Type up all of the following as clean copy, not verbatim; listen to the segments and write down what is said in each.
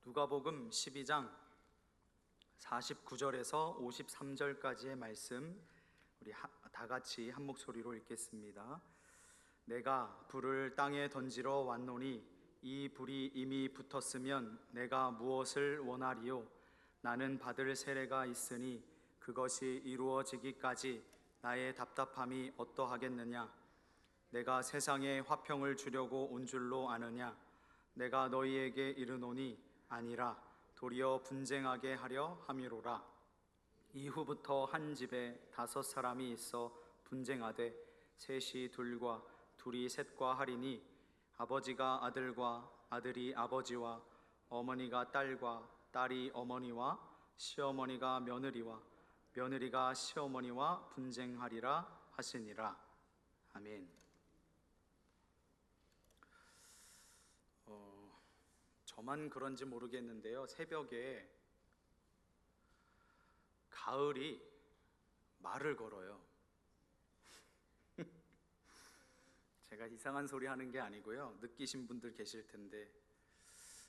누가복음 12장 49절에서 53절까지의 말씀 우리 다 같이 한 목소리로 읽겠습니다. 내가 불을 땅에 던지러 왔노니 이 불이 이미 붙었으면 내가 무엇을 원하리요? 나는 받을 세례가 있으니 그것이 이루어지기까지 나의 답답함이 어떠하겠느냐? 내가 세상에 화평을 주려고 온 줄로 아느냐? 내가 너희에게 이르노니 아니라 도리어 분쟁하게 하려 함이로라. 이후부터 한 집에 5 사람이 있어 분쟁하되 셋이 둘과 둘이 셋과 하리니 아버지가 아들과 아들이 아버지와 어머니가 딸과 딸이 어머니와 시어머니가 며느리와 며느리가 시어머니와 분쟁하리라 하시니라. 아멘. 저만 그런지 모르겠는데요, 새벽에 가을이 말을 걸어요. 제가 이상한 소리 하는 게 아니고요, 느끼신 분들 계실 텐데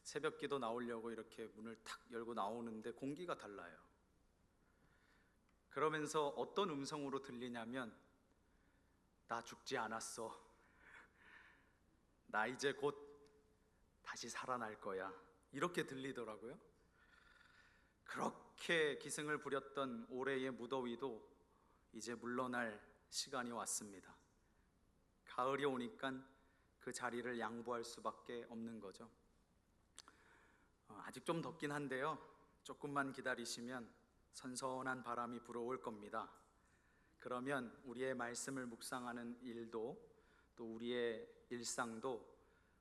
새벽 기도 나오려고 이렇게 문을 탁 열고 나오는데 공기가 달라요. 그러면서 어떤 음성으로 들리냐면 나 죽지 않았어, 나 이제 곧 다시 살아날 거야, 이렇게 들리더라고요. 그렇게 기승을 부렸던 올해의 무더위도 이제 물러날 시간이 왔습니다. 가을이 오니까 그 자리를 양보할 수밖에 없는 거죠. 아직 좀 덥긴 한데요, 조금만 기다리시면 선선한 바람이 불어올 겁니다. 그러면 우리의 말씀을 묵상하는 일도 또 우리의 일상도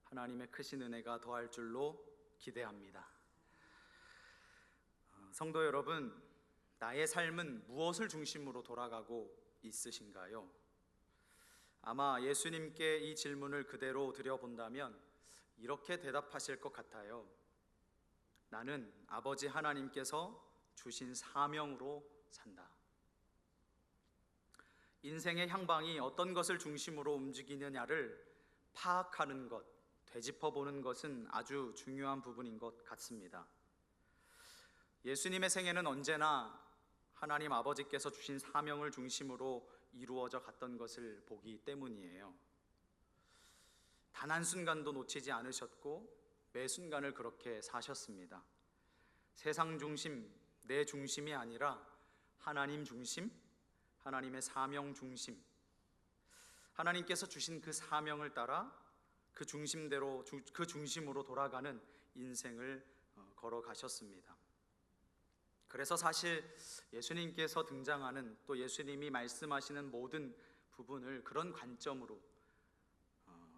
하나님의 크신 은혜가 더할 줄로 기대합니다. 성도 여러분, 나의 삶은 무엇을 중심으로 돌아가고 있으신가요? 아마 예수님께 이 질문을 그대로 드려본다면 이렇게 대답하실 것 같아요. 나는 아버지 하나님께서 주신 사명으로 산다. 인생의 향방이 어떤 것을 중심으로 움직이느냐를 파악하는 것, 되짚어보는 것은 아주 중요한 부분인 것 같습니다. 예수님의 생애는 언제나 하나님 아버지께서 주신 사명을 중심으로 이루어져 갔던 것을 보기 때문이에요. 단 한순간도 놓치지 않으셨고 매 순간을 그렇게 사셨습니다. 세상 중심, 내 중심이 아니라 하나님 중심, 하나님의 사명 중심, 하나님께서 주신 그 사명을 따라 그 중심대로, 그 중심으로 돌아가는 인생을 걸어가셨습니다. 그래서 사실 예수님께서 등장하는, 또 예수님이 말씀하시는 모든 부분을 그런 관점으로,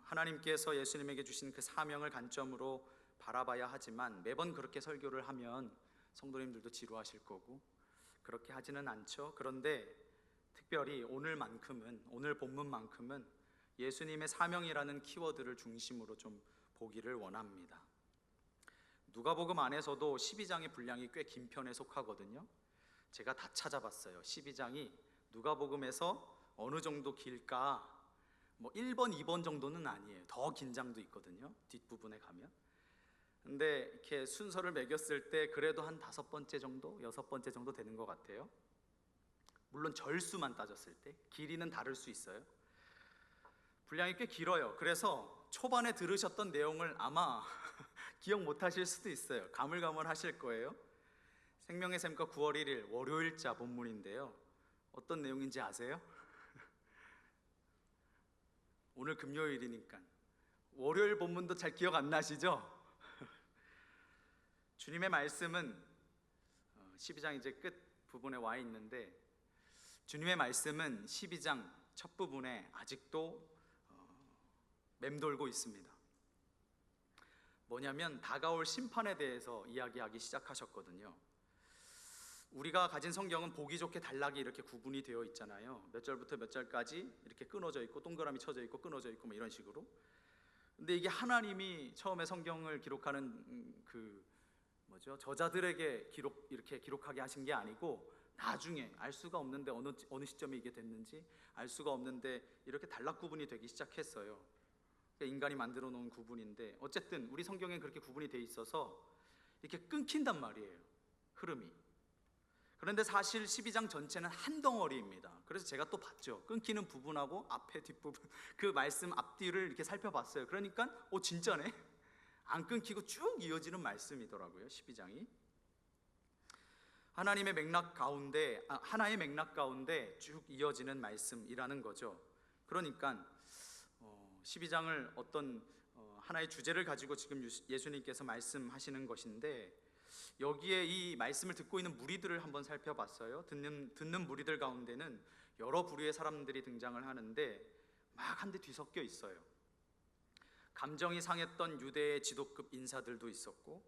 하나님께서 예수님에게 주신 그 사명을 관점으로 바라봐야 하지만 매번 그렇게 설교를 하면 성도님들도 지루하실 거고 그렇게 하지는 않죠. 그런데 특별히 오늘만큼은, 오늘 본문만큼은 예수님의 사명이라는 키워드를 중심으로 좀 보기를 원합니다. 누가복음 안에서도 12장의 분량이 꽤 긴 편에 속하거든요. 제가 다 찾아봤어요. 12장이 누가복음에서 어느 정도 길까? 1번, 2번 정도는 아니에요. 더 긴 장도 있거든요, 뒷부분에 가면. 근데 이렇게 순서를 매겼을 때 그래도 한 5번째 정도, 6번째 정도 되는 것 같아요. 물론 절수만 따졌을 때 길이는 다를 수 있어요. 분량이 꽤 길어요. 그래서 초반에 들으셨던 내용을 아마 기억 못 하실 수도 있어요. 가물가물하실 거예요. 생명의 샘과 9월 1일 월요일자 본문인데요, 어떤 내용인지 아세요? 오늘 금요일이니까 월요일 본문도 잘 기억 안 나시죠? 주님의 말씀은 12장 이제 끝 부분에 와 있는데, 주님의 말씀은 12장 첫 부분에 아직도 맴돌고 있습니다. 뭐냐면 다가올 심판에 대해서 이야기하기 시작하셨거든요. 우리가 가진 성경은 보기 좋게 단락이 이렇게 구분이 되어 있잖아요. 몇 절부터 몇 절까지 이렇게 끊어져 있고 동그라미 쳐져 있고 끊어져 있고 이런 식으로. 근데 이게 하나님이 처음에 성경을 기록하는 저자들에게 이렇게 기록하게 하신 게 아니고 나중에 알 수가 없는데 어느 시점에 이게 됐는지 알 수가 없는데 이렇게 단락 구분이 되기 시작했어요. 인간이 만들어 놓은 구분인데 어쨌든 우리 성경에 그렇게 구분이 돼 있어서 이렇게 끊긴단 말이에요, 흐름이. 그런데 사실 12장 전체는 한 덩어리입니다. 그래서 제가 또 봤죠. 끊기는 부분하고 앞에 뒷부분, 그 말씀 앞뒤를 이렇게 살펴봤어요. 그러니까 진짜네, 안 끊기고 쭉 이어지는 말씀이더라고요, 12장이. 하나님의 맥락 가운데, 하나의 맥락 가운데 쭉 이어지는 말씀이라는 거죠. 그러니까 12장을 어떤 하나의 주제를 가지고 지금 예수님께서 말씀하시는 것인데, 여기에 이 말씀을 듣고 있는 무리들을 한번 살펴봤어요. 듣는 무리들 가운데는 여러 부류의 사람들이 등장을 하는데 막 한데 뒤섞여 있어요. 감정이 상했던 유대의 지도급 인사들도 있었고,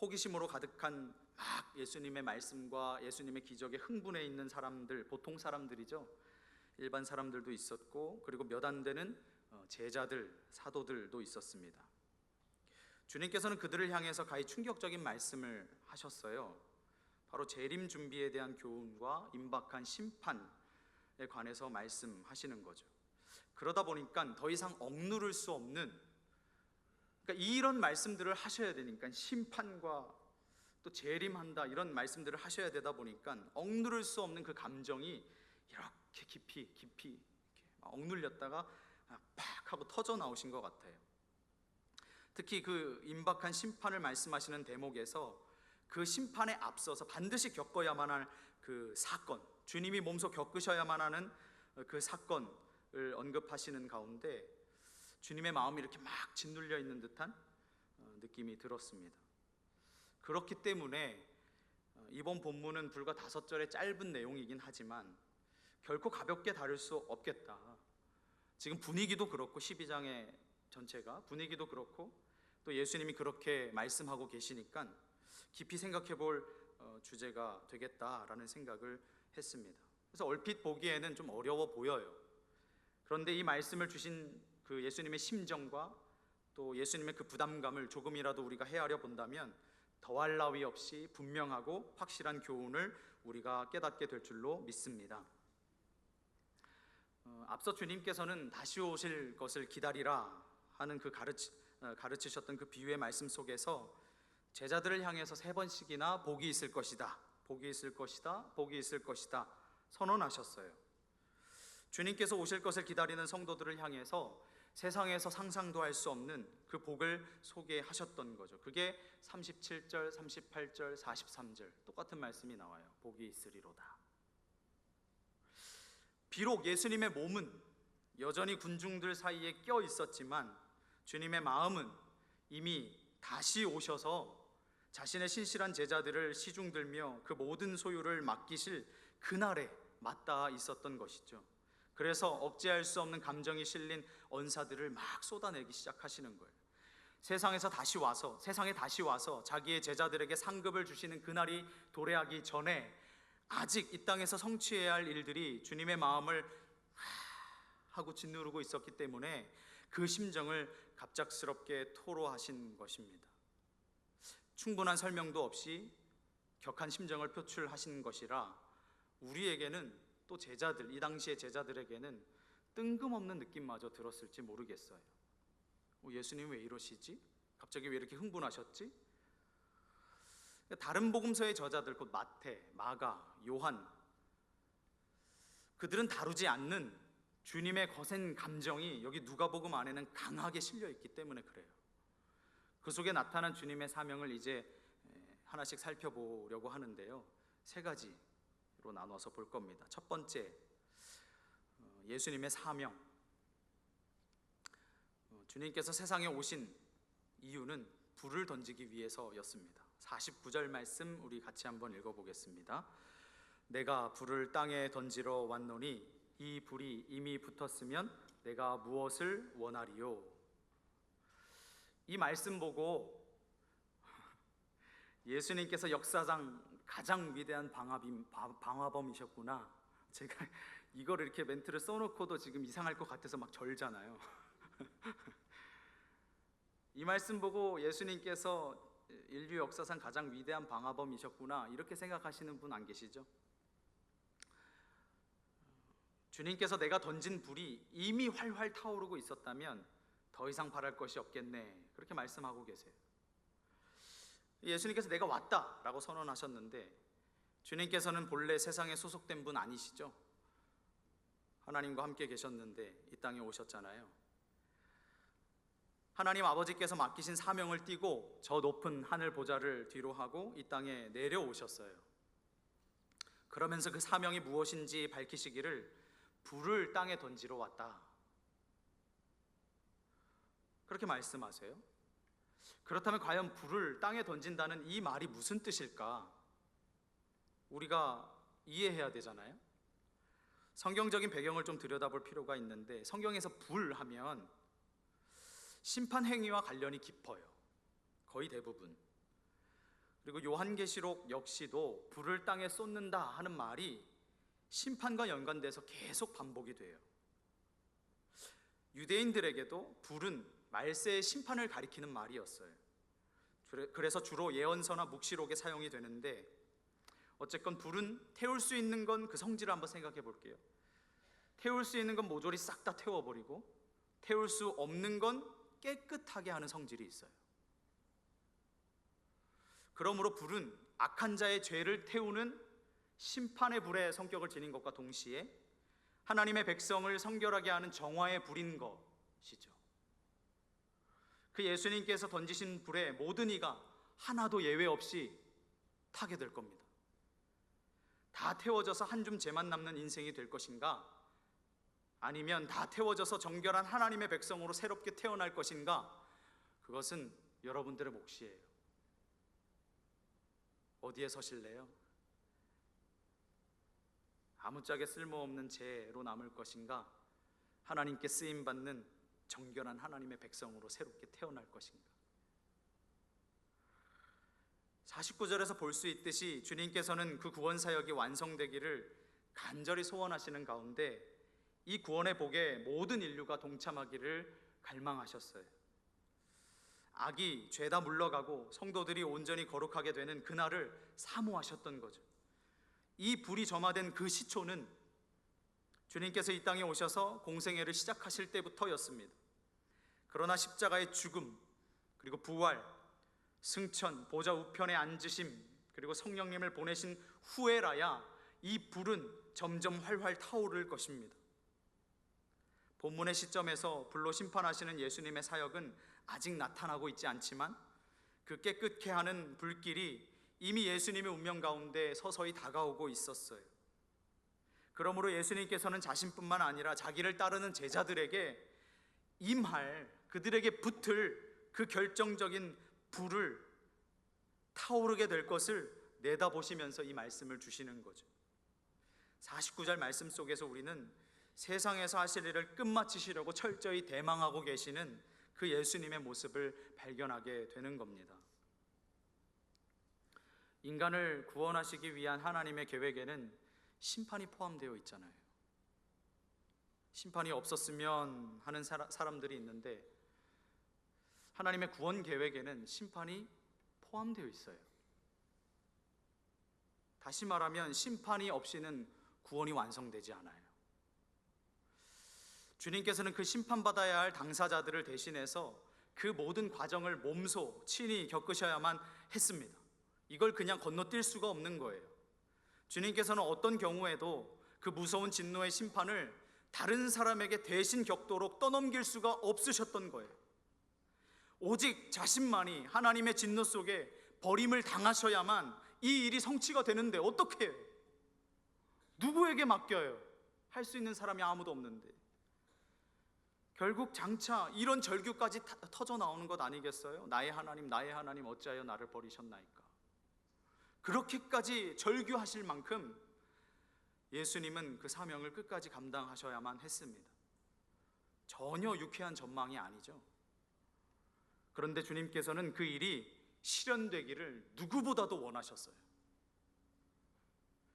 호기심으로 가득한 막 예수님의 말씀과 예수님의 기적에 흥분해 있는 사람들, 보통 사람들이죠. 일반 사람들도 있었고, 그리고 몇 안 되는 제자들, 사도들도 있었습니다. 주님께서는 그들을 향해서 가히 충격적인 말씀을 하셨어요. 바로 재림 준비에 대한 교훈과 임박한 심판에 관해서 말씀하시는 거죠. 그러다 보니까 더 이상 억누를 수 없는, 그러니까 이런 말씀들을 하셔야 되니까, 심판과 또 재림한다 이런 말씀들을 하셔야 되다 보니까 억누를 수 없는 그 감정이 이렇게 깊이 이렇게 억눌렸다가 팍 하고 터져 나오신 것 같아요. 특히 그 임박한 심판을 말씀하시는 대목에서 그 심판에 앞서서 반드시 겪어야만 할 그 사건, 주님이 몸소 겪으셔야만 하는 그 사건을 언급하시는 가운데 주님의 마음이 이렇게 막 짓눌려 있는 듯한 느낌이 들었습니다. 그렇기 때문에 이번 본문은 불과 5절의 짧은 내용이긴 하지만 결코 가볍게 다룰 수 없겠다. 지금 분위기도 그렇고, 12장의 전체가 분위기도 그렇고, 또 예수님이 그렇게 말씀하고 계시니까 깊이 생각해 볼 주제가 되겠다라는 생각을 했습니다. 그래서 얼핏 보기에는 좀 어려워 보여요. 그런데 이 말씀을 주신 그 예수님의 심정과 또 예수님의 그 부담감을 조금이라도 우리가 헤아려 본다면 더할 나위 없이 분명하고 확실한 교훈을 우리가 깨닫게 될 줄로 믿습니다. 앞서 주님께서는 다시 오실 것을 기다리라 하는 그 가르치셨던 그 비유의 말씀 속에서 제자들을 향해서 3번씩이나 복이 있을 것이다, 복이 있을 것이다, 복이 있을 것이다 선언하셨어요. 주님께서 오실 것을 기다리는 성도들을 향해서 세상에서 상상도 할 수 없는 그 복을 소개하셨던 거죠. 그게 37절, 38절, 43절 똑같은 말씀이 나와요. 복이 있으리로다. 비록 예수님의 몸은 여전히 군중들 사이에 껴 있었지만 주님의 마음은 이미 다시 오셔서 자신의 신실한 제자들을 시중들며 그 모든 소유를 맡기실 그날에 맞닿아 있었던 것이죠. 그래서 억제할 수 없는 감정이 실린 언사들을 막 쏟아내기 시작하시는 거예요. 세상에 다시 와서 자기의 제자들에게 상급을 주시는 그날이 도래하기 전에 아직 이 땅에서 성취해야 할 일들이 주님의 마음을 하고 짓누르고 있었기 때문에 그 심정을 갑작스럽게 토로하신 것입니다. 충분한 설명도 없이 격한 심정을 표출하신 것이라 우리에게는, 또 제자들, 이 당시의 제자들에게는 뜬금없는 느낌마저 들었을지 모르겠어요. 예수님 왜 이러시지? 갑자기 왜 이렇게 흥분하셨지? 다른 복음서의 저자들, 곧 마태, 마가, 요한, 그들은 다루지 않는 주님의 거센 감정이 여기 누가복음 안에는 강하게 실려 있기 때문에 그래요. 그 속에 나타난 주님의 사명을 이제 하나씩 살펴보려고 하는데요, 3가지로 나눠서 볼 겁니다. 첫 번째, 예수님의 사명. 주님께서 세상에 오신 이유는 불을 던지기 위해서였습니다. 49절 말씀 우리 같이 한번 읽어보겠습니다. 내가 불을 땅에 던지러 왔노니 이 불이 이미 붙었으면 내가 무엇을 원하리요? 이 말씀 보고 예수님께서 역사상 가장 위대한 방화범이셨구나, 제가 이걸 이렇게 멘트를 써놓고도 지금 이상할 것 같아서 막 절잖아요. 이 말씀 보고 예수님께서 인류 역사상 가장 위대한 방화범이셨구나 이렇게 생각하시는 분 안 계시죠? 주님께서 내가 던진 불이 이미 활활 타오르고 있었다면 더 이상 바랄 것이 없겠네, 그렇게 말씀하고 계세요. 예수님께서 내가 왔다라고 선언하셨는데, 주님께서는 본래 세상에 소속된 분 아니시죠? 하나님과 함께 계셨는데 이 땅에 오셨잖아요. 하나님 아버지께서 맡기신 사명을 띠고 저 높은 하늘 보좌를 뒤로 하고 이 땅에 내려오셨어요. 그러면서 그 사명이 무엇인지 밝히시기를 불을 땅에 던지러 왔다, 그렇게 말씀하세요. 그렇다면 과연 불을 땅에 던진다는 이 말이 무슨 뜻일까? 우리가 이해해야 되잖아요. 성경적인 배경을 좀 들여다볼 필요가 있는데, 성경에서 불 하면 심판 행위와 관련이 깊어요. 거의 대부분. 그리고 요한계시록 역시도 불을 땅에 쏟는다 하는 말이 심판과 연관돼서 계속 반복이 돼요. 유대인들에게도 불은 말세의 심판을 가리키는 말이었어요. 그래서 주로 예언서나 묵시록에 사용이 되는데, 어쨌건 불은 태울 수 있는 건 그 성질을 한번 생각해 볼게요. 태울 수 있는 건 모조리 싹 다 태워버리고, 태울 수 없는 건 깨끗하게 하는 성질이 있어요. 그러므로 불은 악한 자의 죄를 태우는 심판의 불의 성격을 지닌 것과 동시에 하나님의 백성을 성결하게 하는 정화의 불인 것이죠. 그 예수님께서 던지신 불에 모든 이가 하나도 예외 없이 타게 될 겁니다. 다 태워져서 한 줌 재만 남는 인생이 될 것인가? 아니면 다 태워져서 정결한 하나님의 백성으로 새롭게 태어날 것인가? 그것은 여러분들의 몫이에요. 어디에 서실래요? 아무짝에 쓸모없는 죄로 남을 것인가? 하나님께 쓰임받는 정결한 하나님의 백성으로 새롭게 태어날 것인가? 49절에서 볼 수 있듯이 주님께서는 그 구원 사역이 완성되기를 간절히 소원하시는 가운데 이 구원의 복에 모든 인류가 동참하기를 갈망하셨어요. 악이 죄다 물러가고 성도들이 온전히 거룩하게 되는 그날을 사모하셨던 거죠. 이 불이 점화된 그 시초는 주님께서 이 땅에 오셔서 공생애를 시작하실 때부터였습니다. 그러나 십자가의 죽음, 그리고 부활, 승천, 보좌 우편에 앉으심, 그리고 성령님을 보내신 후에라야 이 불은 점점 활활 타오를 것입니다. 본문의 시점에서 불로 심판하시는 예수님의 사역은 아직 나타나고 있지 않지만 그 깨끗게 하는 불길이 이미 예수님의 운명 가운데 서서히 다가오고 있었어요. 그러므로 예수님께서는 자신뿐만 아니라 자기를 따르는 제자들에게 임할, 그들에게 붙을 그 결정적인 불을 타오르게 될 것을 내다보시면서 이 말씀을 주시는 거죠. 49절 말씀 속에서 우리는 세상에서 하실 일을 끝마치시려고 철저히 대망하고 계시는 그 예수님의 모습을 발견하게 되는 겁니다. 인간을 구원하시기 위한 하나님의 계획에는 심판이 포함되어 있잖아요. 심판이 없었으면 하는 사람들이 있는데, 하나님의 구원 계획에는 심판이 포함되어 있어요. 다시 말하면 심판이 없이는 구원이 완성되지 않아요. 주님께서는 그 심판받아야 할 당사자들을 대신해서 그 모든 과정을 몸소 친히 겪으셔야만 했습니다. 이걸 그냥 건너뛸 수가 없는 거예요. 주님께서는 어떤 경우에도 그 무서운 진노의 심판을 다른 사람에게 대신 겪도록 떠넘길 수가 없으셨던 거예요. 오직 자신만이 하나님의 진노 속에 버림을 당하셔야만 이 일이 성취가 되는데 어떻게 해요? 누구에게 맡겨요? 할 수 있는 사람이 아무도 없는데. 결국 장차 이런 절규까지 터져 나오는 것 아니겠어요? 나의 하나님 어찌하여 나를 버리셨나이까? 그렇게까지 절규하실 만큼 예수님은 그 사명을 끝까지 감당하셔야만 했습니다. 전혀 유쾌한 전망이 아니죠. 그런데 주님께서는 그 일이 실현되기를 누구보다도 원하셨어요.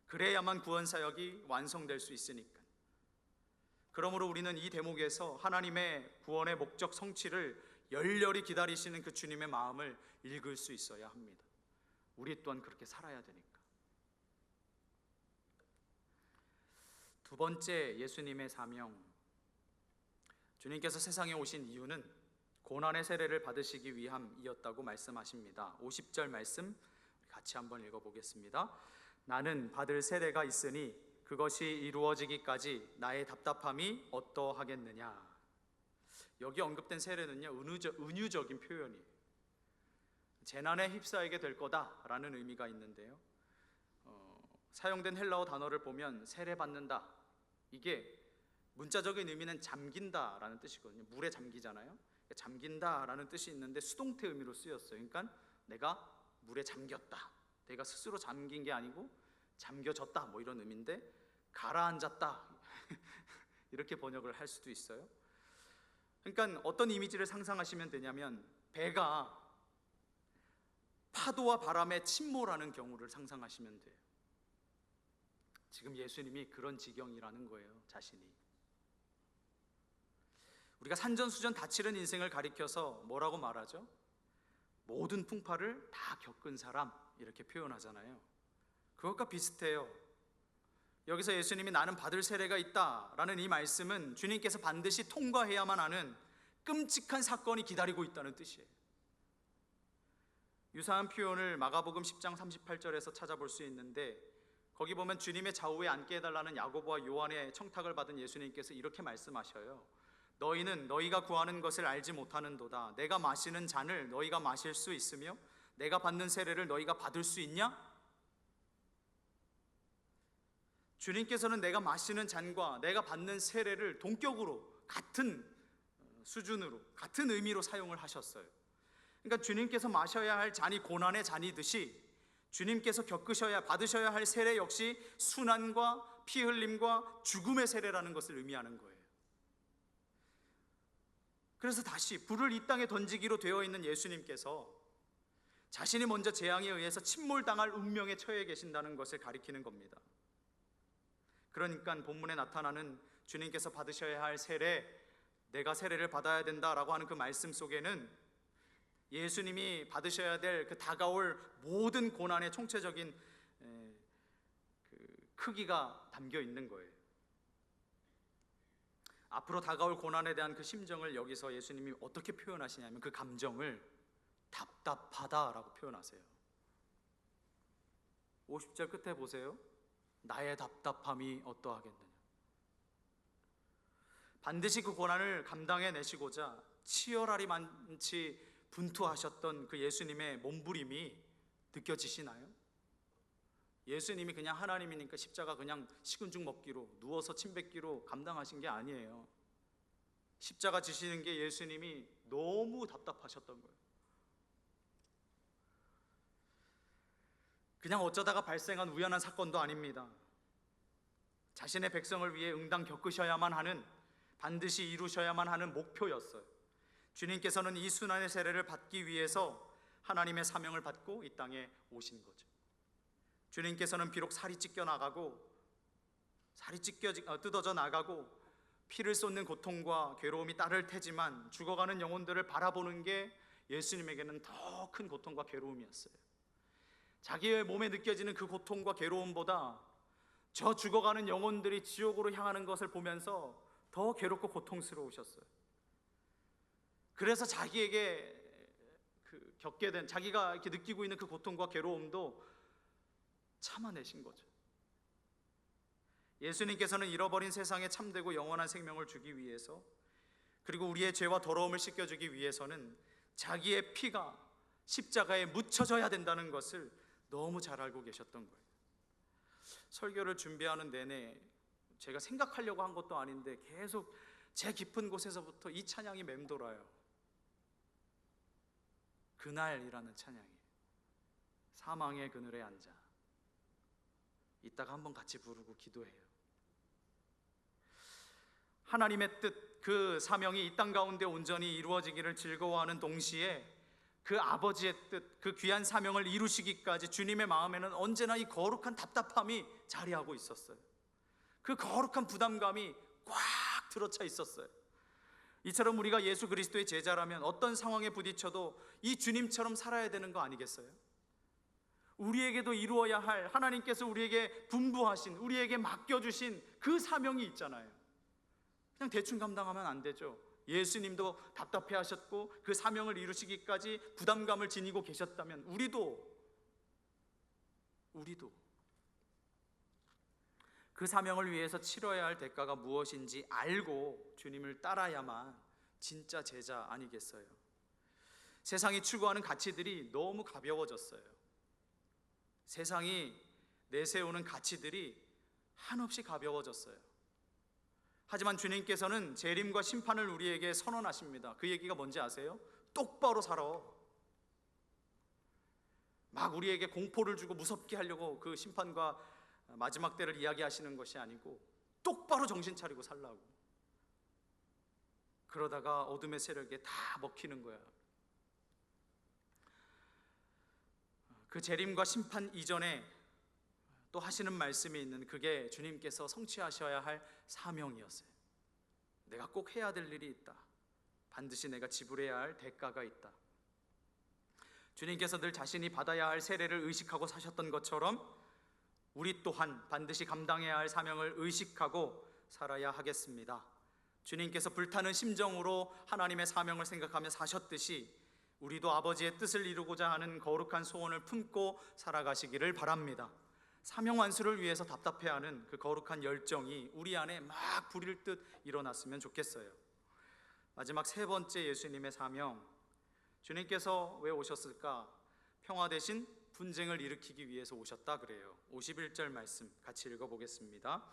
그래야만 구원 사역이 완성될 수 있으니까. 그러므로 우리는 이 대목에서 하나님의 구원의 목적 성취를 열렬히 기다리시는 그 주님의 마음을 읽을 수 있어야 합니다. 우리 또한 그렇게 살아야 되니까. 두 번째, 예수님의 사명. 주님께서 세상에 오신 이유는 고난의 세례를 받으시기 위함이었다고 말씀하십니다. 50절 말씀 같이 한번 읽어보겠습니다. 나는 받을 세례가 있으니 그것이 이루어지기까지 나의 답답함이 어떠하겠느냐. 여기 언급된 세례는요, 은유적인 표현이에요. 재난에 휩싸이게 될 거다라는 의미가 있는데요, 사용된 헬라어 단어를 보면 세례받는다, 이게 문자적인 의미는 잠긴다라는 뜻이거든요. 물에 잠기잖아요. 잠긴다라는 뜻이 있는데 수동태 의미로 쓰였어요. 그러니까 내가 물에 잠겼다, 내가 스스로 잠긴 게 아니고 잠겨졌다, 뭐 이런 의미인데 가라앉았다 이렇게 번역을 할 수도 있어요. 그러니까 어떤 이미지를 상상하시면 되냐면 배가 파도와 바람에 침몰하는 경우를 상상하시면 돼요. 지금 예수님이 그런 지경이라는 거예요, 자신이. 우리가 산전수전 다치는 인생을 가리켜서 뭐라고 말하죠? 모든 풍파를 다 겪은 사람, 이렇게 표현하잖아요. 그것과 비슷해요. 여기서 예수님이 나는 받을 세례가 있다라는 이 말씀은 주님께서 반드시 통과해야만 하는 끔찍한 사건이 기다리고 있다는 뜻이에요. 유사한 표현을 마가복음 10장 38절에서 찾아볼 수 있는데, 거기 보면 주님의 좌우에 앉게 해달라는 야고보와 요한의 청탁을 받은 예수님께서 이렇게 말씀하셔요. 너희는 너희가 구하는 것을 알지 못하는도다. 내가 마시는 잔을 너희가 마실 수 있으며 내가 받는 세례를 너희가 받을 수 있냐? 주님께서는 내가 마시는 잔과 내가 받는 세례를 동격으로, 같은 수준으로, 같은 의미로 사용을 하셨어요. 그러니까 주님께서 마셔야 할 잔이 고난의 잔이듯이 주님께서 받으셔야 할 세례 역시 순환과 피 흘림과 죽음의 세례라는 것을 의미하는 거예요. 그래서 다시 불을 이 땅에 던지기로 되어 있는 예수님께서 자신이 먼저 재앙에 의해서 침몰당할 운명에 처해 계신다는 것을 가리키는 겁니다. 그러니까 본문에 나타나는 주님께서 받으셔야 할 세례, 내가 세례를 받아야 된다라고 하는 그 말씀 속에는 예수님이 받으셔야 될 그 다가올 모든 고난의 총체적인 그 크기가 담겨 있는 거예요. 앞으로 다가올 고난에 대한 그 심정을 여기서 예수님이 어떻게 표현하시냐면 그 감정을 답답하다라고 표현하세요. 50절 끝에 보세요. 나의 답답함이 어떠하겠느냐. 반드시 그 고난을 감당해내시고자 치열하리 많지 분투하셨던 그 예수님의 몸부림이 느껴지시나요? 예수님이 그냥 하나님이니까 십자가 그냥 식은 죽 먹기로, 누워서 침 뱉기로 감당하신 게 아니에요. 십자가 지시는 게 예수님이 너무 답답하셨던 거예요. 그냥 어쩌다가 발생한 우연한 사건도 아닙니다. 자신의 백성을 위해 응당 겪으셔야만 하는, 반드시 이루셔야만 하는 목표였어요. 주님께서는 이 순환의 세례를 받기 위해서 하나님의 사명을 받고 이 땅에 오신 거죠. 주님께서는 비록 살이 뜯어져 나가고 피를 쏟는 고통과 괴로움이 따를 테지만 죽어가는 영혼들을 바라보는 게 예수님에게는 더 큰 고통과 괴로움이었어요. 자기의 몸에 느껴지는 그 고통과 괴로움보다 저 죽어가는 영혼들이 지옥으로 향하는 것을 보면서 더 괴롭고 고통스러우셨어요. 그래서 자기에게 겪게 된, 자기가 이렇게 느끼고 있는 그 고통과 괴로움도 참아내신 거죠. 예수님께서는 잃어버린 세상에 참되고 영원한 생명을 주기 위해서, 그리고 우리의 죄와 더러움을 씻겨주기 위해서는 자기의 피가 십자가에 묻혀져야 된다는 것을 너무 잘 알고 계셨던 거예요. 설교를 준비하는 내내 제가 생각하려고 한 것도 아닌데 계속 제 깊은 곳에서부터 이 찬양이 맴돌아요. 그날이라는 찬양이, 사망의 그늘에 앉아. 이따가 한번 같이 부르고 기도해요. 하나님의 뜻, 그 사명이 이 땅 가운데 온전히 이루어지기를 즐거워하는 동시에 그 아버지의 뜻, 그 귀한 사명을 이루시기까지 주님의 마음에는 언제나 이 거룩한 답답함이 자리하고 있었어요. 그 거룩한 부담감이 꽉 들어차 있었어요. 이처럼 우리가 예수 그리스도의 제자라면 어떤 상황에 부딪혀도 이 주님처럼 살아야 되는 거 아니겠어요? 우리에게도 이루어야 할, 하나님께서 우리에게 분부하신, 우리에게 맡겨주신 그 사명이 있잖아요. 그냥 대충 감당하면 안 되죠. 예수님도 답답해 하셨고 그 사명을 이루시기까지 부담감을 지니고 계셨다면 우리도 그 사명을 위해서 치러야 할 대가가 무엇인지 알고 주님을 따라야만 진짜 제자 아니겠어요? 세상이 추구하는 가치들이 너무 가벼워졌어요. 세상이 내세우는 가치들이 한없이 가벼워졌어요. 하지만 주님께서는 재림과 심판을 우리에게 선언하십니다. 그 얘기가 뭔지 아세요? 똑바로 살아. 막 우리에게 공포를 주고 무섭게 하려고 그 심판과 마지막 때를 이야기하시는 것이 아니고 똑바로 정신 차리고 살라고. 그러다가 어둠의 세력에 다 먹히는 거야. 그 재림과 심판 이전에 또 하시는 말씀이 있는, 그게 주님께서 성취하셔야 할 사명이었어요. 내가 꼭 해야 될 일이 있다. 반드시 내가 지불해야 할 대가가 있다. 주님께서 늘 자신이 받아야 할 세례를 의식하고 사셨던 것처럼 우리 또한 반드시 감당해야 할 사명을 의식하고 살아야 하겠습니다. 주님께서 불타는 심정으로 하나님의 사명을 생각하며 사셨듯이 우리도 아버지의 뜻을 이루고자 하는 거룩한 소원을 품고 살아가시기를 바랍니다. 사명 완수를 위해서 답답해하는 그 거룩한 열정이 우리 안에 막 불일 듯 일어났으면 좋겠어요. 마지막 세 번째 예수님의 사명, 주님께서 왜 오셨을까? 평화 대신 분쟁을 일으키기 위해서 오셨다 그래요. 51절 말씀 같이 읽어보겠습니다.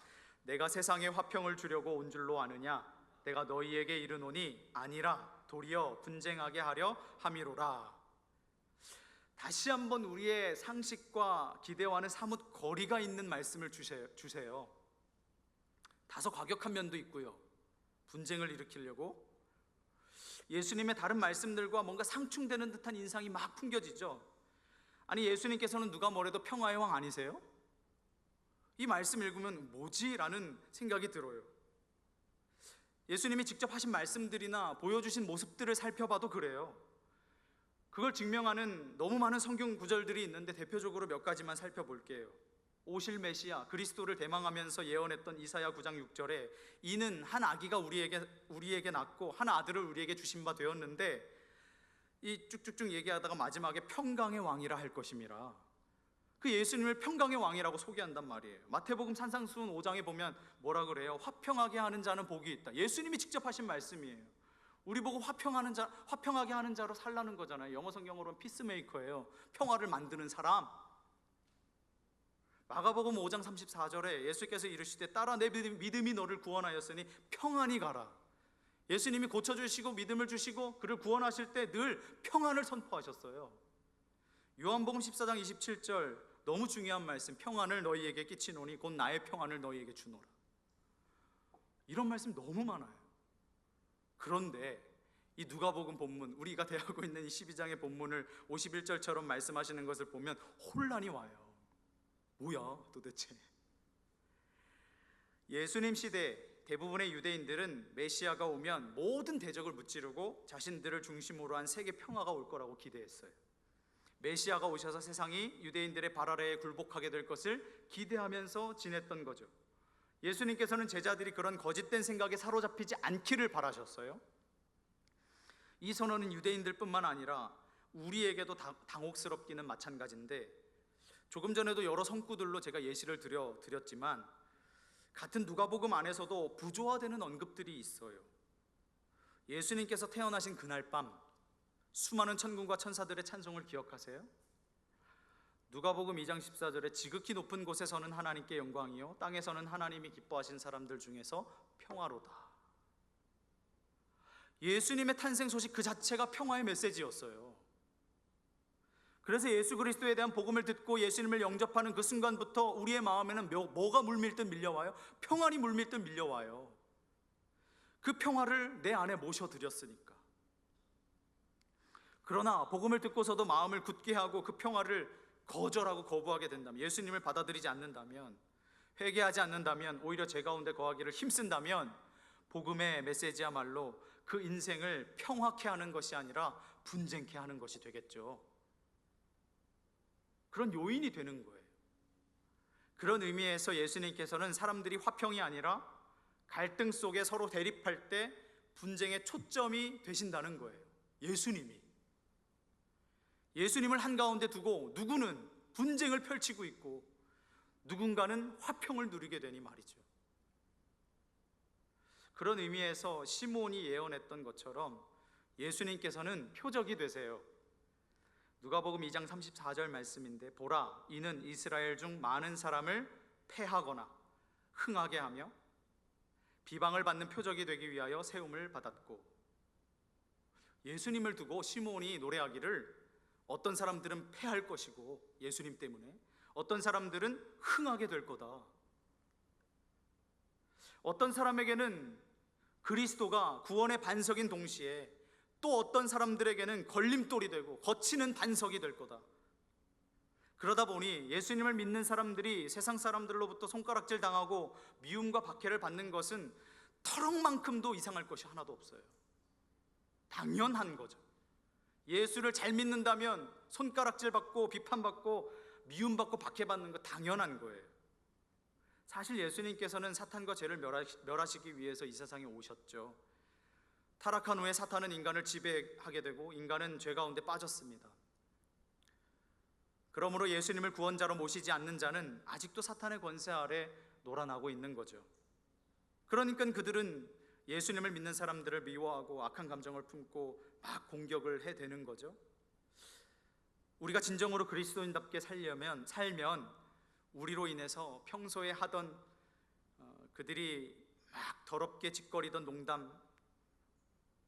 내가 세상에 화평을 주려고 온 줄로 아느냐? 내가 너희에게 이르노니 아니라 도리어 분쟁하게 하려 함이로라. 다시 한번 우리의 상식과 기대와는 사뭇 거리가 있는 말씀을 주세요. 다소 과격한 면도 있고요. 분쟁을 일으키려고 예수님의 다른 말씀들과 뭔가 상충되는 듯한 인상이 막 풍겨지죠. 아니, 예수님께서는 누가 뭐래도 평화의 왕 아니세요? 이 말씀 읽으면 뭐지? 라는 생각이 들어요. 예수님이 직접 하신 말씀들이나 보여주신 모습들을 살펴봐도 그래요. 그걸 증명하는 너무 많은 성경 구절들이 있는데 대표적으로 몇 가지만 살펴볼게요. 오실 메시아 그리스도를 대망하면서 예언했던 이사야 9장 6절에 이는 한 아기가 우리에게 낳고 한 아들을 우리에게 주신 바 되었는데, 이 쭉쭉쭉 얘기하다가 마지막에 평강의 왕이라 할 것임이라. 그 예수님을 평강의 왕이라고 소개한단 말이에요. 마태복음 산상수훈 5장에 보면 뭐라 그래요? 화평하게 하는 자는 복이 있다. 예수님이 직접 하신 말씀이에요. 우리 보고 화평하게 하는 자로 살라는 거잖아요. 영어 성경으로는 피스메이커예요. 평화를 만드는 사람. 마가복음 5장 34절에 예수께서 이르시되 따라 내 믿음이 너를 구원하였으니 평안히 가라. 예수님이 고쳐주시고 믿음을 주시고 그를 구원하실 때 늘 평안을 선포하셨어요. 요한복음 14장 27절 너무 중요한 말씀, 평안을 너희에게 끼치노니 곧 나의 평안을 너희에게 주노라. 이런 말씀 너무 많아요. 그런데 이 누가복음 본문, 우리가 대하고 있는 이 12장의 본문을 51절처럼 말씀하시는 것을 보면 혼란이 와요. 뭐야 도대체? 예수님 시대 대부분의 유대인들은 메시아가 오면 모든 대적을 무찌르고 자신들을 중심으로 한 세계 평화가 올 거라고 기대했어요. 메시아가 오셔서 세상이 유대인들의 발 아래에 굴복하게 될 것을 기대하면서 지냈던 거죠. 예수님께서는 제자들이 그런 거짓된 생각에 사로잡히지 않기를 바라셨어요. 이 선언은 유대인들뿐만 아니라 우리에게도 당혹스럽기는 마찬가지인데, 조금 전에도 여러 성구들로 제가 예시를 드렸지만 같은 누가복음 안에서도 부조화되는 언급들이 있어요. 예수님께서 태어나신 그날 밤 수많은 천군과 천사들의 찬송을 기억하세요? 누가복음 2장 14절에 지극히 높은 곳에서는 하나님께 영광이요 땅에서는 하나님이 기뻐하신 사람들 중에서 평화로다. 예수님의 탄생 소식 그 자체가 평화의 메시지였어요. 그래서 예수 그리스도에 대한 복음을 듣고 예수님을 영접하는 그 순간부터 우리의 마음에는 뭐가 물밀듯 밀려와요? 평안이 물밀듯 밀려와요. 그 평화를 내 안에 모셔드렸으니까. 그러나 복음을 듣고서도 마음을 굳게 하고 그 평화를 거절하고 거부하게 된다면, 예수님을 받아들이지 않는다면, 회개하지 않는다면, 오히려 제 가운데 거하기를 힘쓴다면 복음의 메시지야말로 그 인생을 평화케 하는 것이 아니라 분쟁케 하는 것이 되겠죠. 그런 요인이 되는 거예요. 그런 의미에서 예수님께서는 사람들이 화평이 아니라 갈등 속에 서로 대립할 때 분쟁의 초점이 되신다는 거예요. 예수님을 한가운데 두고 누구는 분쟁을 펼치고 있고 누군가는 화평을 누리게 되니 말이죠. 그런 의미에서 시몬이 예언했던 것처럼 예수님께서는 표적이 되세요. 누가복음 2장 34절 말씀인데, 보라, 이는 이스라엘 중 많은 사람을 패하거나 흥하게 하며 비방을 받는 표적이 되기 위하여 세움을 받았고, 예수님을 두고 시몬이 노래하기를 어떤 사람들은 패할 것이고 예수님 때문에 어떤 사람들은 흥하게 될 거다. 어떤 사람에게는 그리스도가 구원의 반석인 동시에 또 어떤 사람들에게는 걸림돌이 되고 거치는 반석이 될 거다. 그러다 보니 예수님을 믿는 사람들이 세상 사람들로부터 손가락질 당하고 미움과 박해를 받는 것은 터럭만큼도 이상할 것이 하나도 없어요. 당연한 거죠. 예수를 잘 믿는다면 손가락질 받고 비판받고 미움받고 박해받는 거 당연한 거예요. 사실 예수님께서는 사탄과 죄를 멸하시기 위해서 이 세상에 오셨죠. 타락한 후에 사탄은 인간을 지배하게 되고 인간은 죄 가운데 빠졌습니다. 그러므로 예수님을 구원자로 모시지 않는 자는 아직도 사탄의 권세 아래 놀아나고 있는 거죠. 그러니까 그들은 예수님을 믿는 사람들을 미워하고 악한 감정을 품고 막 공격을 해대는 거죠. 우리가 진정으로 그리스도인답게 살면 우리로 인해서 평소에 하던 그들이 막 더럽게 짓거리던 농담,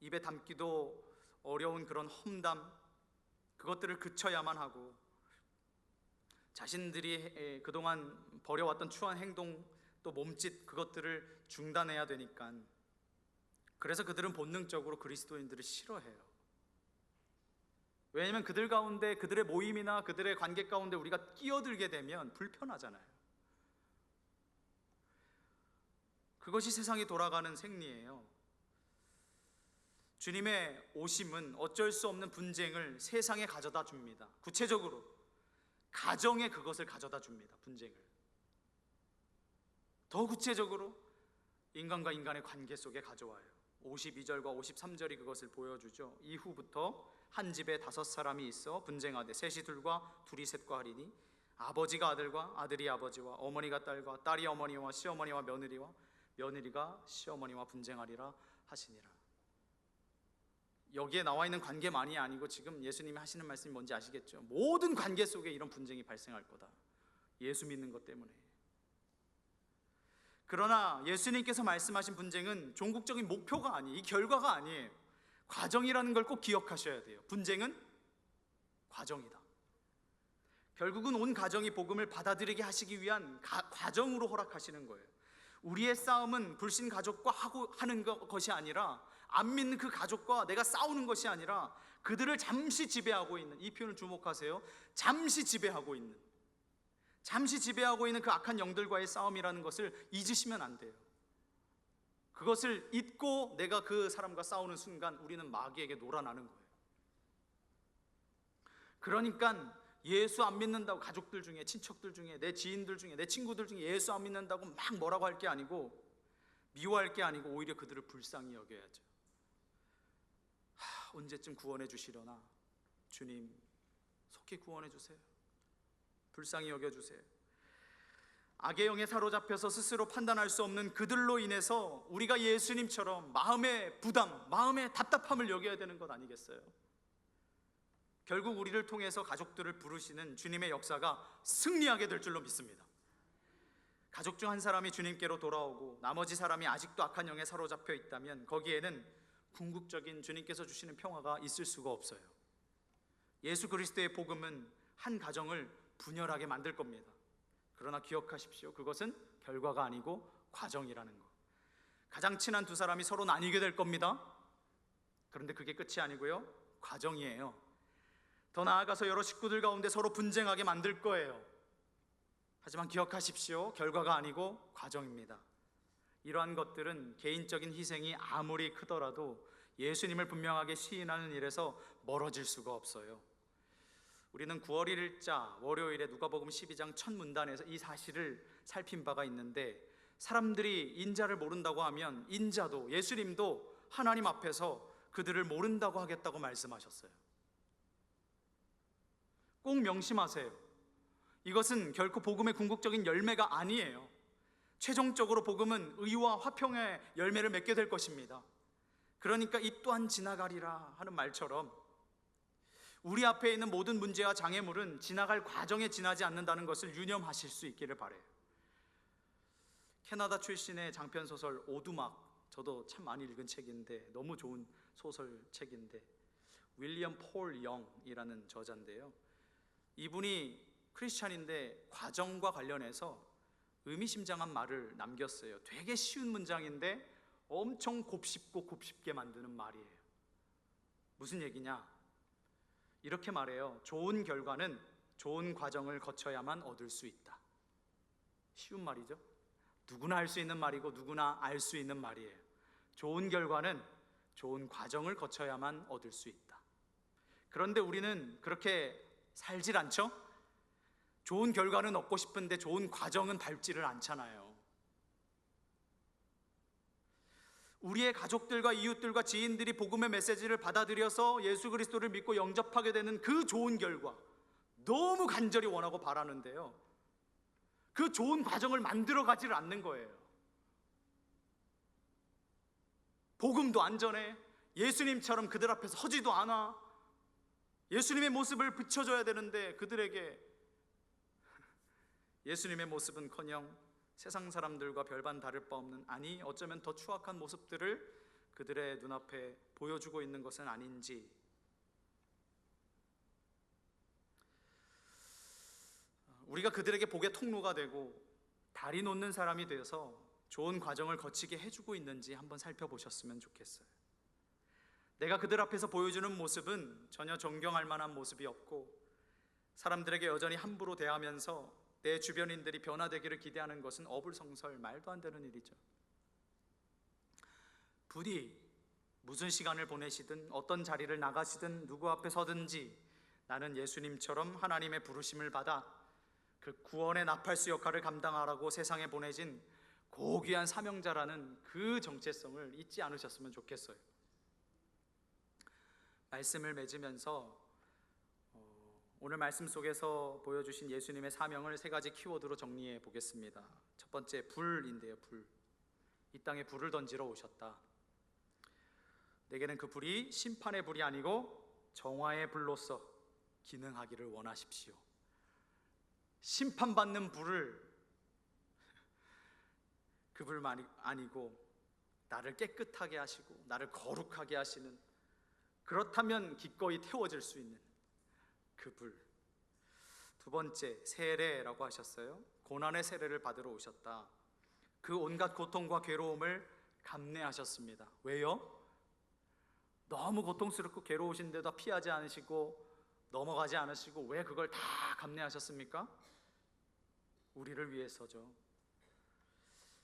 입에 담기도 어려운 그런 험담, 그것들을 그쳐야만 하고, 자신들이 그동안 벌여왔던 추한 행동 또 몸짓, 그것들을 중단해야 되니까, 그래서 그들은 본능적으로 그리스도인들을 싫어해요. 왜냐하면 그들 가운데, 그들의 모임이나 그들의 관계 가운데 우리가 끼어들게 되면 불편하잖아요. 그것이 세상이 돌아가는 생리예요. 주님의 오심은 어쩔 수 없는 분쟁을 세상에 가져다 줍니다. 구체적으로 가정에 그것을 가져다 줍니다. 분쟁을. 더 구체적으로 인간과 인간의 관계 속에 가져와요. 52절과 53절이 그것을 보여주죠. 이후부터 한 집에 5사람이 있어 분쟁하되 셋이 둘과 둘이 셋과 하리니 아버지가 아들과 아들이 아버지와 어머니가 딸과 딸이 어머니와 시어머니와 며느리와 며느리가 시어머니와 분쟁하리라 하시니라. 여기에 나와 있는 관계만이 아니고 지금 예수님이 하시는 말씀이 뭔지 아시겠죠? 모든 관계 속에 이런 분쟁이 발생할 거다. 예수 믿는 것 때문에. 그러나 예수님께서 말씀하신 분쟁은 종국적인 목표가 아니에요. 이 결과가 아니에요. 과정이라는 걸 꼭 기억하셔야 돼요. 분쟁은 과정이다. 결국은 온 가정이 복음을 받아들이게 하시기 위한 과정으로 허락하시는 거예요. 우리의 싸움은 불신 가족과 하는 것이 아니라, 안 믿는 그 가족과 내가 싸우는 것이 아니라, 그들을 잠시 지배하고 있는, 이 표현을 주목하세요. 잠시 지배하고 있는 그 악한 영들과의 싸움이라는 것을 잊으시면 안 돼요. 그것을 잊고 내가 그 사람과 싸우는 순간 우리는 마귀에게 놀아나는 거예요. 그러니까 예수 안 믿는다고 가족들 중에, 친척들 중에, 내 지인들 중에, 내 친구들 중에 예수 안 믿는다고 막 뭐라고 할 게 아니고, 미워할 게 아니고 오히려 그들을 불쌍히 여겨야죠. 언제쯤 구원해 주시려나? 주님, 속히 구원해 주세요. 불쌍히 여겨주세요. 악의 영에 사로잡혀서 스스로 판단할 수 없는 그들로 인해서 우리가 예수님처럼 마음의 부담, 마음의 답답함을 여겨야 되는 것 아니겠어요? 결국 우리를 통해서 가족들을 부르시는 주님의 역사가 승리하게 될 줄로 믿습니다. 가족 중 한 사람이 주님께로 돌아오고 나머지 사람이 아직도 악한 영에 사로잡혀 있다면 거기에는 궁극적인 주님께서 주시는 평화가 있을 수가 없어요. 예수 그리스도의 복음은 한 가정을 분열하게 만들 겁니다. 그러나 기억하십시오. 그것은 결과가 아니고 과정이라는 거. 가장 친한 두 사람이 서로 나뉘게 될 겁니다. 그런데 그게 끝이 아니고요, 과정이에요. 더 나아가서 여러 식구들 가운데 서로 분쟁하게 만들 거예요. 하지만 기억하십시오. 결과가 아니고 과정입니다. 이러한 것들은 개인적인 희생이 아무리 크더라도 예수님을 분명하게 시인하는 일에서 멀어질 수가 없어요. 우리는 9월 1일자 월요일에 누가복음 12장 첫 문단에서 이 사실을 살핀 바가 있는데, 사람들이 인자를 모른다고 하면 인자도, 예수님도 하나님 앞에서 그들을 모른다고 하겠다고 말씀하셨어요. 꼭 명심하세요. 이것은 결코 복음의 궁극적인 열매가 아니에요. 최종적으로 복음은 의와 화평의 열매를 맺게 될 것입니다. 그러니까 이 또한 지나가리라 하는 말처럼 우리 앞에 있는 모든 문제와 장애물은 지나갈 과정에 지나지 않는다는 것을 유념하실 수 있기를 바라요. 캐나다 출신의 장편소설 오두막, 저도 참 많이 읽은 책인데 너무 좋은 소설책인데, 윌리엄 폴 영이라는 저자인데요, 이분이 크리스찬인데 과정과 관련해서 의미심장한 말을 남겼어요. 되게 쉬운 문장인데 엄청 곱씹고 곱씹게 만드는 말이에요. 무슨 얘기냐? 이렇게 말해요. 좋은 결과는 좋은 과정을 거쳐야만 얻을 수 있다. 쉬운 말이죠. 누구나 할 수 있는 말이고 누구나 알 수 있는 말이에요. 좋은 결과는 좋은 과정을 거쳐야만 얻을 수 있다. 그런데 우리는 그렇게 살질 않죠? 좋은 결과는 얻고 싶은데 좋은 과정은 밟지를 않잖아요. 우리의 가족들과 이웃들과 지인들이 복음의 메시지를 받아들여서 예수 그리스도를 믿고 영접하게 되는 그 좋은 결과, 너무 간절히 원하고 바라는데요, 그 좋은 과정을 만들어 가지를 않는 거예요. 복음도 안전해. 예수님처럼 그들 앞에서 서지도 않아. 예수님의 모습을 비춰줘야 되는데 그들에게 예수님의 모습은커녕 세상 사람들과 별반 다를 바 없는, 아니 어쩌면 더 추악한 모습들을 그들의 눈앞에 보여주고 있는 것은 아닌지, 우리가 그들에게 복의 통로가 되고 다리 놓는 사람이 되어서 좋은 과정을 거치게 해주고 있는지 한번 살펴보셨으면 좋겠어요. 내가 그들 앞에서 보여주는 모습은 전혀 존경할 만한 모습이 없고 사람들에게 여전히 함부로 대하면서 내 주변인들이 변화되기를 기대하는 것은 어불성설, 말도 안 되는 일이죠. 부디 무슨 시간을 보내시든 어떤 자리를 나가시든 누구 앞에 서든지 나는 예수님처럼 하나님의 부르심을 받아 그 구원의 나팔수 역할을 감당하라고 세상에 보내진 고귀한 사명자라는 그 정체성을 잊지 않으셨으면 좋겠어요. 말씀을 맺으면서 오늘 말씀 속에서 보여주신 예수님의 사명을 세 가지 키워드로 정리해 보겠습니다. 첫 번째, 불인데요. 불. 이 땅에 불을 던지러 오셨다. 내게는 그 불이 심판의 불이 아니고 정화의 불로서 기능하기를 원하십시오. 심판받는 불을, 그 불 아니고 나를 깨끗하게 하시고 나를 거룩하게 하시는, 그렇다면 기꺼이 태워질 수 있는 그 불. 두 번째, 세례라고 하셨어요. 고난의 세례를 받으러 오셨다. 그 온갖 고통과 괴로움을 감내하셨습니다. 왜요? 너무 고통스럽고 괴로우신데도 피하지 않으시고 넘어가지 않으시고 왜 그걸 다 감내하셨습니까? 우리를 위해서죠.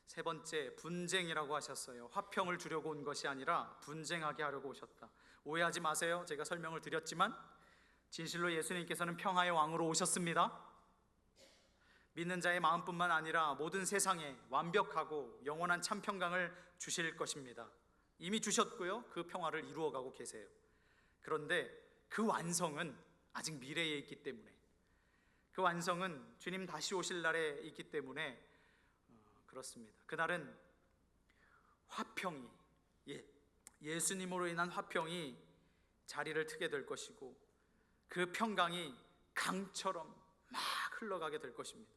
세 번째, 분쟁이라고 하셨어요. 화평을 주려고 온 것이 아니라 분쟁하게 하려고 오셨다. 오해하지 마세요. 제가 설명을 드렸지만 진실로 예수님께서는 평화의 왕으로 오셨습니다. 믿는 자의 마음뿐만 아니라 모든 세상에 완벽하고 영원한 참 평강을 주실 것입니다. 이미 주셨고요, 그 평화를 이루어가고 계세요. 그런데 그 완성은 아직 미래에 있기 때문에, 그 완성은 주님 다시 오실 날에 있기 때문에 그렇습니다. 그날은 화평이, 예수님으로 인한 화평이 자리를 트게 될 것이고 그 평강이 강처럼 막 흘러가게 될 것입니다.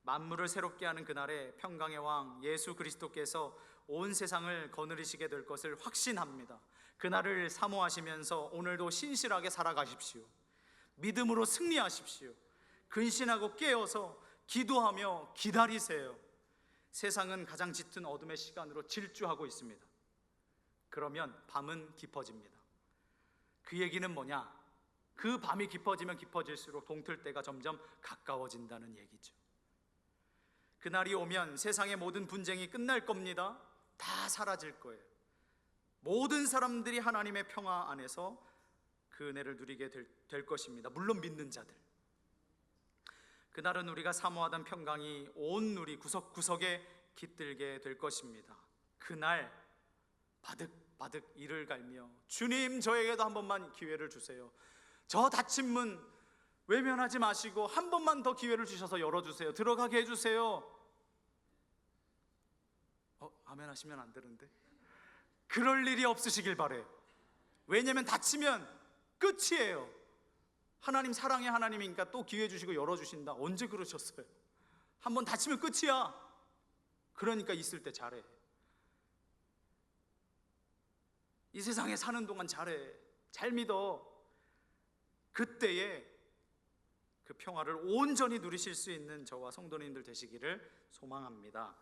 만물을 새롭게 하는 그날에 평강의 왕 예수 그리스도께서 온 세상을 거느리시게 될 것을 확신합니다. 그날을 사모하시면서 오늘도 신실하게 살아가십시오. 믿음으로 승리하십시오. 근신하고 깨어서 기도하며 기다리세요. 세상은 가장 짙은 어둠의 시간으로 질주하고 있습니다. 그러면 밤은 깊어집니다. 그 얘기는 뭐냐? 그 밤이 깊어지면 깊어질수록 동틀 때가 점점 가까워진다는 얘기죠. 그날이 오면 세상의 모든 분쟁이 끝날 겁니다. 다 사라질 거예요. 모든 사람들이 하나님의 평화 안에서 그 은혜를 누리게 될 것입니다. 물론 믿는 자들. 그날은 우리가 사모하던 평강이 온 누리 구석구석에 깃들게 될 것입니다. 그날 바득 바득 이를 갈며 주님, 저에게도 한 번만 기회를 주세요. 저 닫힌 문 외면하지 마시고 한 번만 더 기회를 주셔서 열어주세요. 들어가게 해주세요. 아멘 하시면 안 되는데. 그럴 일이 없으시길 바래. 왜냐면 닫히면 끝이에요. 하나님 사랑의 하나님이니까 또 기회 주시고 열어주신다. 언제 그러셨어요? 한번 닫히면 끝이야. 그러니까 있을 때 잘해. 이 세상에 사는 동안 잘해. 잘 믿어. 그때에 그 평화를 온전히 누리실 수 있는 저와 성도님들 되시기를 소망합니다.